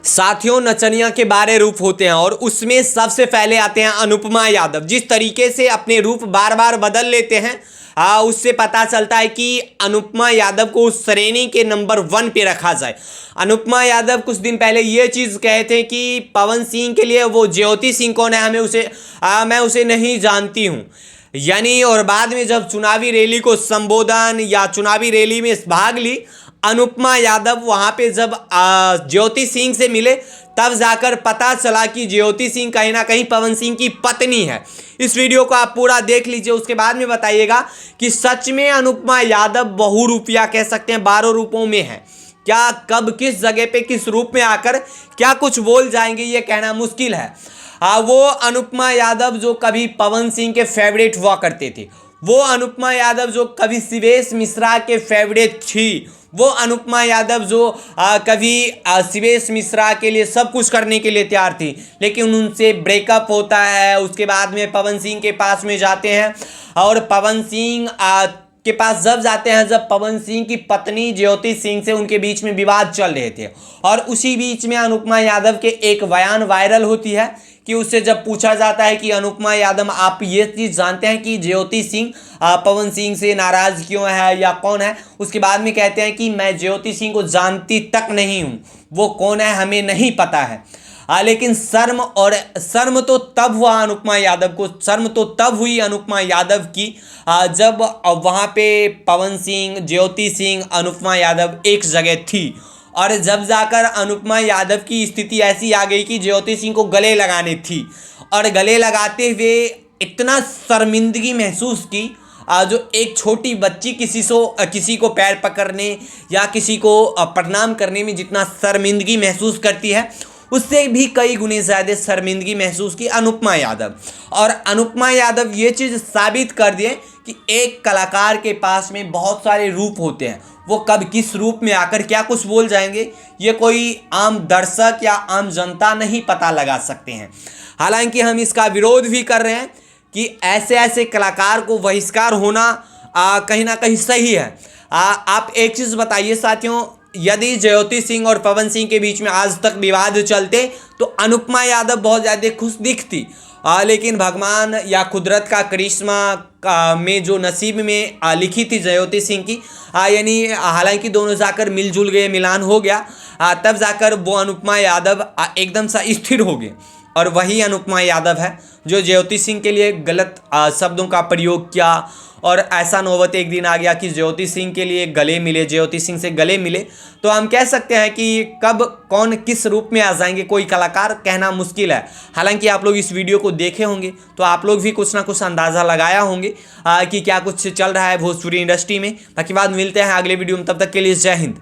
साथियों, नचनिया के 12 रूप होते हैं और उसमें सबसे पहले आते हैं अनुपमा यादव। जिस तरीके से अपने रूप बार बार बदल लेते हैं उससे पता चलता है कि अनुपमा यादव को उस श्रेणी के नंबर 1 पे रखा जाए। अनुपमा यादव कुछ दिन पहले ये चीज़ कहे थे कि पवन सिंह के लिए वो ज्योति सिंह कौन है, मैं उसे नहीं जानती हूँ यानी। और बाद में जब चुनावी रैली को संबोधन या चुनावी रैली में भाग ली अनुपमा यादव, वहाँ पे जब ज्योति सिंह से मिले तब जाकर पता चला कि ज्योति सिंह कहीं ना कहीं पवन सिंह की पत्नी है। इस वीडियो को आप पूरा देख लीजिए, उसके बाद में बताइएगा कि सच में अनुपमा यादव बहुरूपिया कह सकते हैं, 12 रूपों में है क्या, कब किस जगह पे किस रूप में आकर क्या कुछ बोल जाएंगे ये कहना मुश्किल है। वो अनुपमा यादव जो कभी पवन सिंह के फेवरेट हुआ करते थे, वो अनुपमा यादव जो कभी शिवेश मिश्रा के फेवरेट थी, वो अनुपमा यादव जो कभी शिवेश मिश्रा के लिए सब कुछ करने के लिए तैयार थी, लेकिन उनसे ब्रेकअप होता है। उसके बाद में पवन सिंह के पास में जाते हैं और पवन सिंह के पास जब जाते हैं जब पवन सिंह की पत्नी ज्योति सिंह से उनके बीच में विवाद चल रहे थे। और उसी बीच में अनुपमा यादव के एक बयान वायरल होती है कि उससे जब पूछा जाता है कि अनुपमा यादव आप ये चीज़ जानते हैं कि ज्योति सिंह पवन सिंह से नाराज़ क्यों है या कौन है, उसके बाद में कहते हैं कि मैं ज्योति सिंह को जानती तक नहीं हूँ, वो कौन है हमें नहीं पता है। लेकिन शर्म तो तब हुआ अनुपमा यादव को, शर्म तो तब हुई अनुपमा यादव की जब वहाँ पे पवन सिंह, ज्योति सिंह, अनुपमा यादव एक जगह थी। और जब जाकर अनुपमा यादव की स्थिति ऐसी आ गई कि ज्योति सिंह को गले लगाने थी और गले लगाते हुए इतना शर्मिंदगी महसूस की, जो एक छोटी बच्ची किसी को पैर पकड़ने या किसी को प्रणाम करने में जितना शर्मिंदगी महसूस करती है, उससे भी कई गुने ज़्यादा शर्मिंदगी महसूस की अनुपमा यादव। और अनुपमा यादव ये चीज़ साबित कर दिए कि एक कलाकार के पास में बहुत सारे रूप होते हैं, वो कब किस रूप में आकर क्या कुछ बोल जाएंगे ये कोई आम दर्शक या आम जनता नहीं पता लगा सकते हैं। हालांकि हम इसका विरोध भी कर रहे हैं कि ऐसे कलाकार को बहिष्कार होना कहीं ना कहीं सही है। आप एक चीज़ बताइए साथियों, यदि ज्योति सिंह और पवन सिंह के बीच में आज तक विवाद चलते तो अनुपमा यादव बहुत ज़्यादा खुश दिखती, लेकिन भगवान या कुदरत का करिश्मा में जो नसीब में लिखी थी ज्योति सिंह की, यानी हालांकि दोनों जाकर मिलजुल गए, मिलान हो गया, तब जाकर वो अनुपमा यादव एकदम सा स्थिर हो गए। और वही अनुपमा यादव है जो ज्योति सिंह के लिए गलत शब्दों का प्रयोग किया और ऐसा नौबत एक दिन आ गया कि ज्योति सिंह के लिए ज्योति सिंह से गले मिले। तो हम कह सकते हैं कि कब कौन किस रूप में आ जाएंगे कोई कलाकार कहना मुश्किल है। हालांकि आप लोग इस वीडियो को देखे होंगे तो आप लोग भी कुछ ना कुछ अंदाज़ा लगाया होंगे कि क्या कुछ चल रहा है भोजपुरी इंडस्ट्री में। बाकी बाद मिलते हैं अगले वीडियो में, तब तक के लिए जय हिंद।